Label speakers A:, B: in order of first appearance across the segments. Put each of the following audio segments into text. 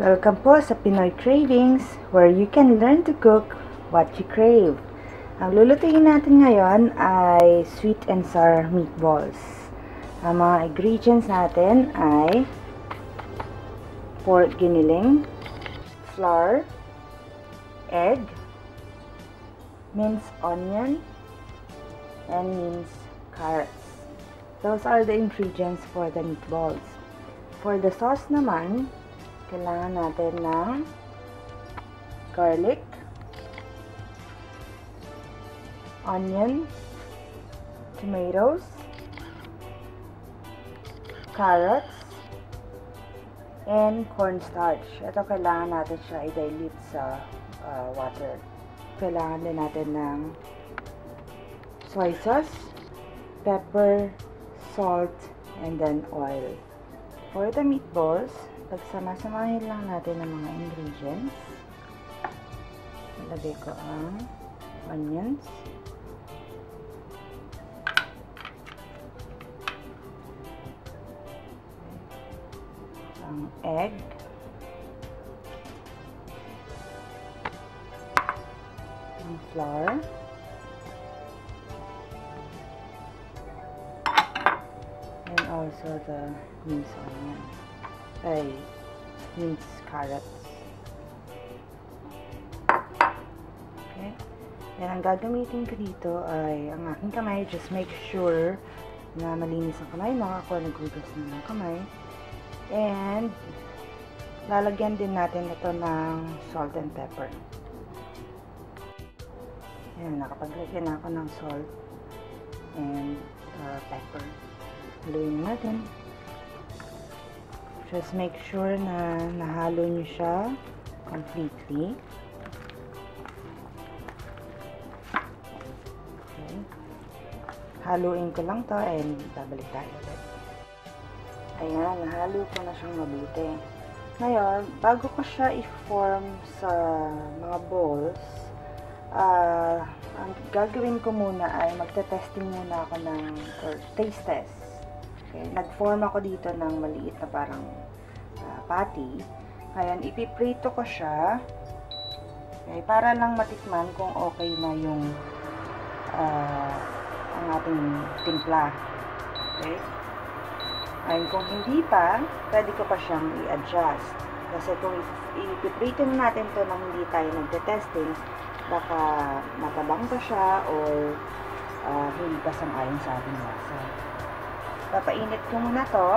A: Welcome po sa Pinoy Cravings, where you can learn to cook what you crave. Ang lulutuin natin ngayon ay sweet and sour meatballs. Ang mga ingredients natin ay pork giniling, flour, egg, minced onion, and minced carrots. Those are the ingredients for the meatballs. For the sauce naman, kailangan natin ng garlic, onion, tomatoes, carrots, and cornstarch. Ito kailangan natin siya i-dilute sa water. Kailangan din natin ng soy sauce, pepper, salt, and then oil. For the meatballs, pagsama-samahin lang natin ang mga ingredients. Ilagay ko ang onions, ang egg, ang flour, and also the minced onion. Minced carrots. Okay. Yan, ang gagamitin ko dito ay ang aking kamay. Just make sure na malinis ang kamay mo. Ako naghugas na ng kamay. And lalagyan din natin ito ng salt and pepper. Yan, nakapaglagyan na ako ng salt and pepper. Haluin natin. Just make sure na nahalo nyo siya completely. Okay. Haluin ko lang to and babalik tayo ulit. Ayan, nahalo ko na siyang mabuti. Ngayon, bago ko siya i-form sa mga balls, ang gagawin ko muna ay magte-testing muna ako ng taste test. Okay, nag-form ako dito ng maliit na parang patty. Ngayon, ipiprito ko siya. Okay, para lang matikman kung okay na yung ang ating timpla. Okay? Ngayon, kung hindi pa, pwede ko pa siyang i-adjust. Kasi kung ipiprito natin to nang hindi tayo nagte-testing, baka matabang pa siya or hindi pa sang-ayon sa ating lasa. Papainit ko muna to,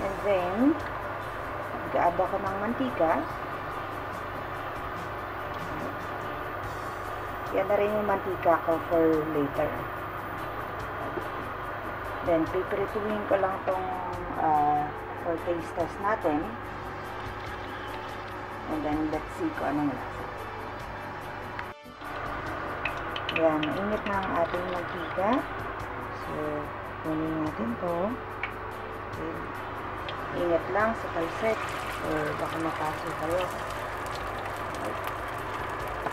A: and then mag-add ako ng mantika. Yan na rin yung mantika ko for later. Then pipirituhin ko lang tong for taste test natin, and then let's see kung anong lasa. Yan, mainit na ang ating mantika. So kunin natin to. Okay. Ingat lang sa talsik or baka makaso kayo. Okay.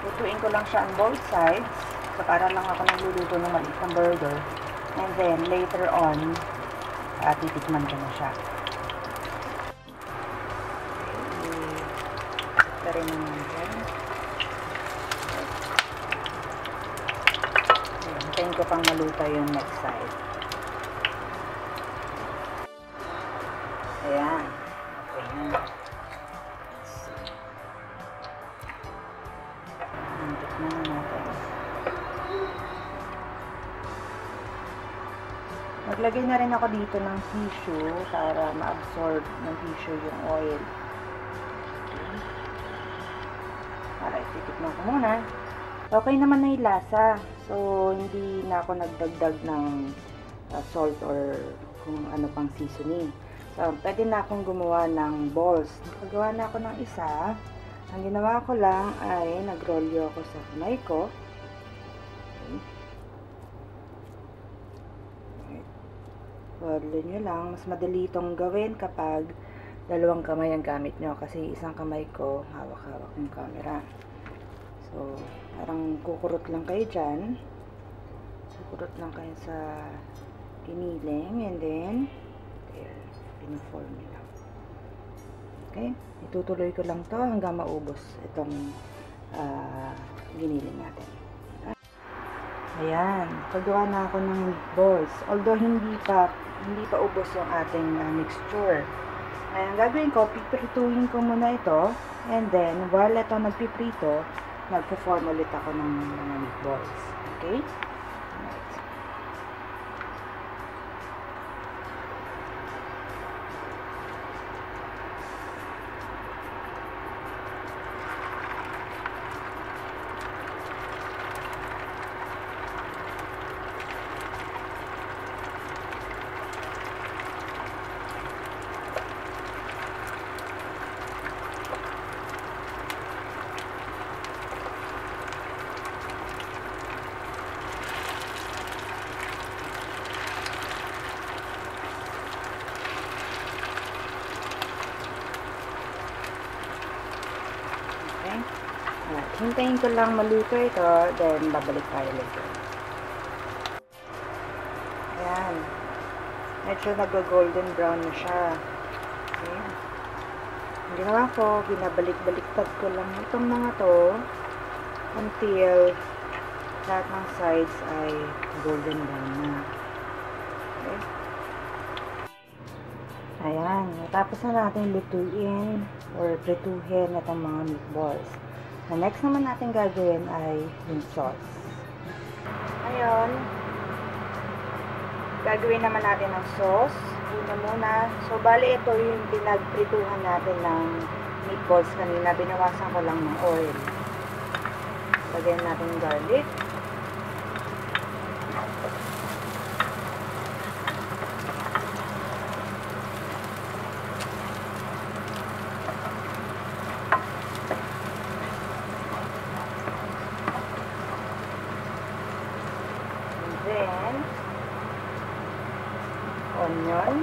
A: Lutuin ko lang siya on both sides. So para lang ako nagluluto ng maliit na burger. And then later on, titikman ko na siya. Ito rin naman natin. Hintayin ko pang maluto yung next side. Ayan. Okay na. Tikman na natin. Maglagay na rin ako dito ng tissue para ma-absorb ng tissue yung oil. Okay. Para ititikman ko muna. Okay naman na yung lasa. So, hindi na ako nagdagdag ng salt or kung ano pang seasoning. So, pwede na akong gumawa ng balls. Nakagawa na ako ng isa. Ang ginawa ko lang ay nagrolyo ako sa kamay ko. Okay. Rolyo nyo lang. Mas madali itong gawin kapag dalawang kamay ang gamit nyo. Kasi isang kamay ko, hawak-hawak yung camera. So, parang kukurot lang kayo dyan. Kukurot lang kayo sa giniling. And then, there. Piniform nila. Okay? Itutuloy ko lang to hanggang maubos itong giniling natin. Ayan, paggawa na ako ng meatballs. Although hindi pa ubos yung ating mixture. Ayan, gagawin ko, piprituhin ko muna ito. And then, while ito nagpiprito, magpo-form ulit ako ng mga meatballs. Okay? Alright. Hintayin ko lang maluto ito, then babalik tayo later. Ayan. Medyo nag-golden brown na siya. Ayan. Ang ginawa ko, binabalik-baliktad ko lang itong mga to until lahat ng sides ay golden brown na. Okay. Ayan. Natapos na natin lutuin or prituhin itong mga meatballs. The next naman natin gagawin ay yung sauce. Ngayon, gagawin naman natin ang sauce. Una muna. So, bali ito yung pinagprituhan natin ng meatballs kanina. Binawasan ko lang ng oil. Lagyan natin yung garlic. Then, onion.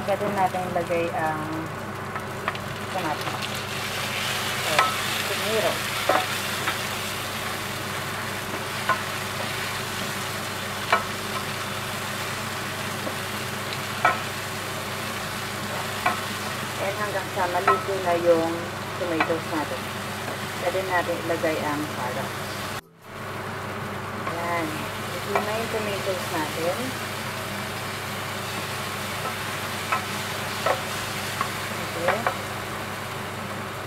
A: Pwede natin ilagay ang tomato. So, tomato. And hanggang sa maluto na yung tomatoes natin. Pwede natin ilagay ang carrots. Ayan. Luto na yung tomatoes natin.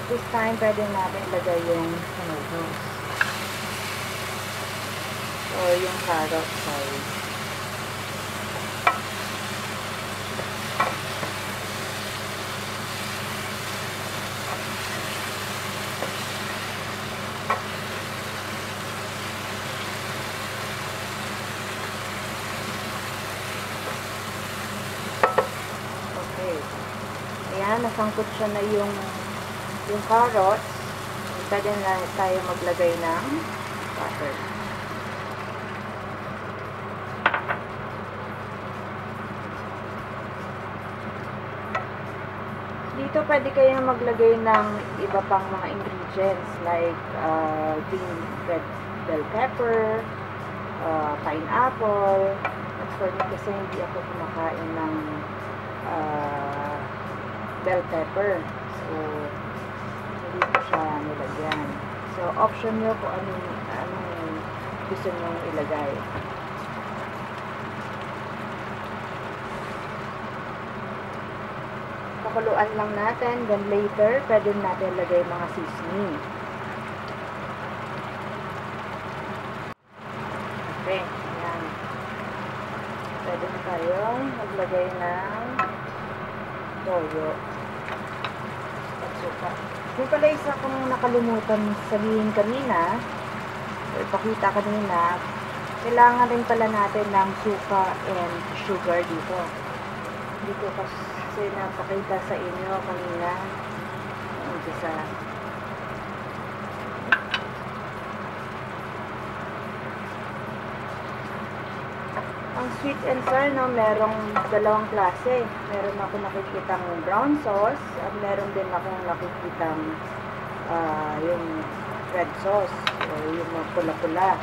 A: This time, pwede natin ilagay yung tomatoes. Or yung carrot, sorry. Okay. Ayan, nasangkot siya na yung carrots. Pwede na tayo maglagay ng butter. Dito pwede kayo maglagay ng iba pang mga ingredients like green red bell pepper, pineapple. At for me kasi hindi ako kumakain ng bell pepper. So, hindi ko siya nilagyan. So, option nyo kung anong gusto nyo ilagay. Pakuluan lang natin. Then later, pwede natin ilagay mga seasoning. Okay. Ayan. Pwede na tayo maglagay ng toyo. Suka. Yung pala isa kong nakalimutan sabihin kanina, o ipakita kanina, kailangan rin pala natin ng suka and sugar dito. Dito kasi napakita sa inyo kanina, yung isa. Ang sweet and sour, no, merong dalawang klase. Meron ako nakikitang brown sauce at meron din akong nakikitang yung red sauce o yung pula-pula.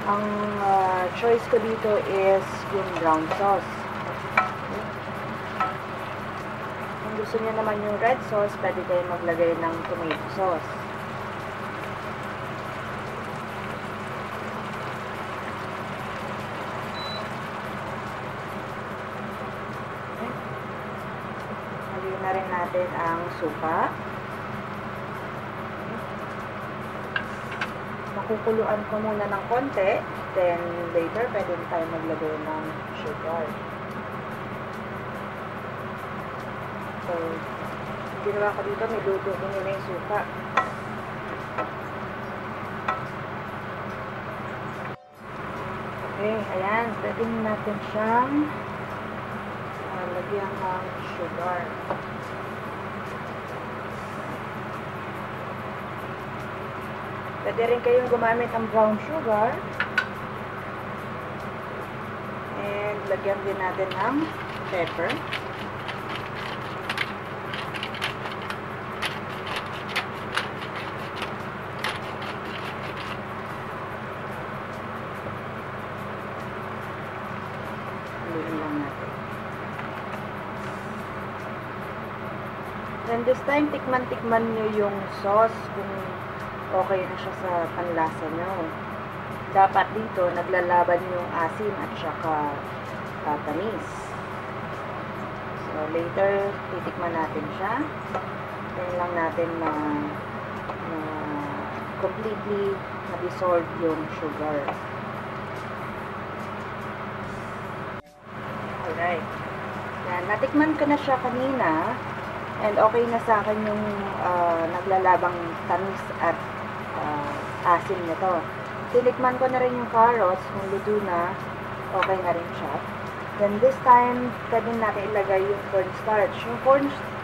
A: Ang choice ko dito is yung brown sauce. Kung gusto niyo naman yung red sauce, pwede kayo maglagay ng tomato sauce. Haluin na rin natin ang suka. Makukuluan ko muna ng konti, then later pwede tayo maglagay ng sugar. So, ginawa ko dito, niluto ko muna yung suka. Okay, ayan, pwede natin siyang lagyan ng sugar. Pwede rin kayong gumamit ng brown sugar. And lagyan din natin ng pepper. Haluin lang natin. And this time, tikman-tikman nyo yung sauce kung okay na siya sa panlasa nyo. Dapat dito, naglalaban yung asim at saka tamis. So, later, titikman natin siya. Then lang natin completely na-dissolve yung sugar. Alright. Yan, natikman ko na siya kanina. And okay na sa akin yung naglalabang tamis at asim nito. Tinikman ko na rin yung carrots, kung luto na, okay na rin siya. Then this time, pwede natin ilagay yung cornstarch. Yung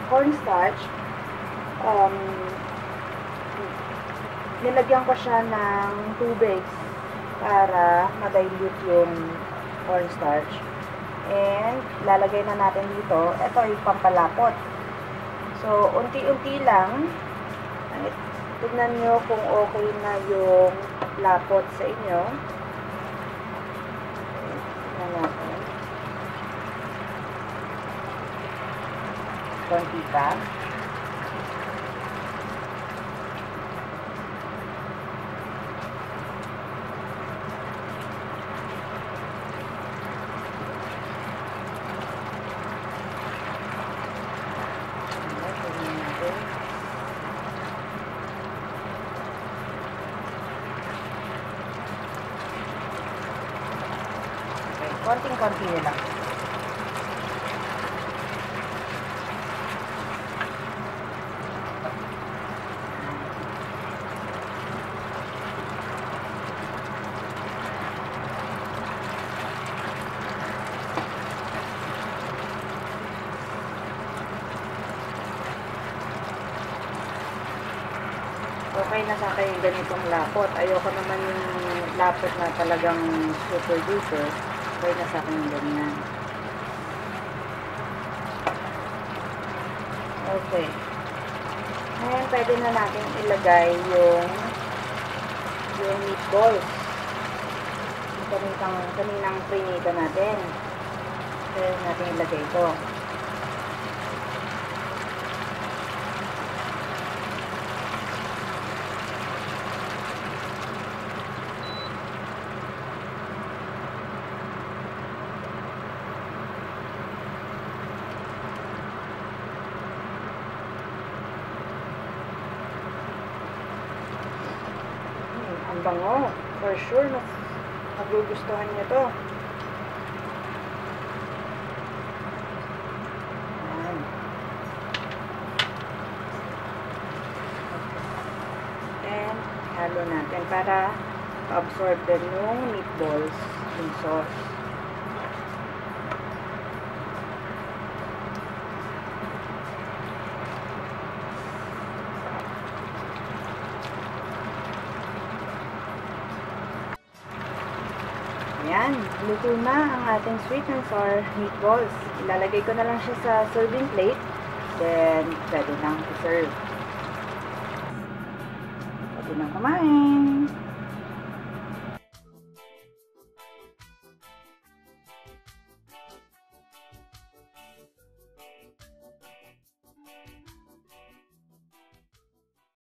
A: cornstarch, nilagyan ko siya ng tubig para ma-dilute yung cornstarch. And lalagay na natin dito, ito yung pampalapot. So, unti-unti lang. Tignan nyo kung okay na yung lapot sa inyo. Tignan natin. Konti pa. Konting-konti nila. Okay na sa akin yung ganitong lapot. Ayoko naman yung lapot na talagang super duper. Okay na sa akin yung ganyan. Okay. Ngayon, pwede na natin ilagay yung meatballs. Yung kaninang prinita natin. Pwede natin ilagay ito. Ang bango. For sure, magugustuhan niyo to. Ayan. And, halo natin para ma-absorb din yung meatballs yung sauce. Ayan, luto na ang ating sweet and sour meatballs. Ilalagay ko na lang siya sa serving plate. Then, pwede nang i-serve. Pwede nang kumain.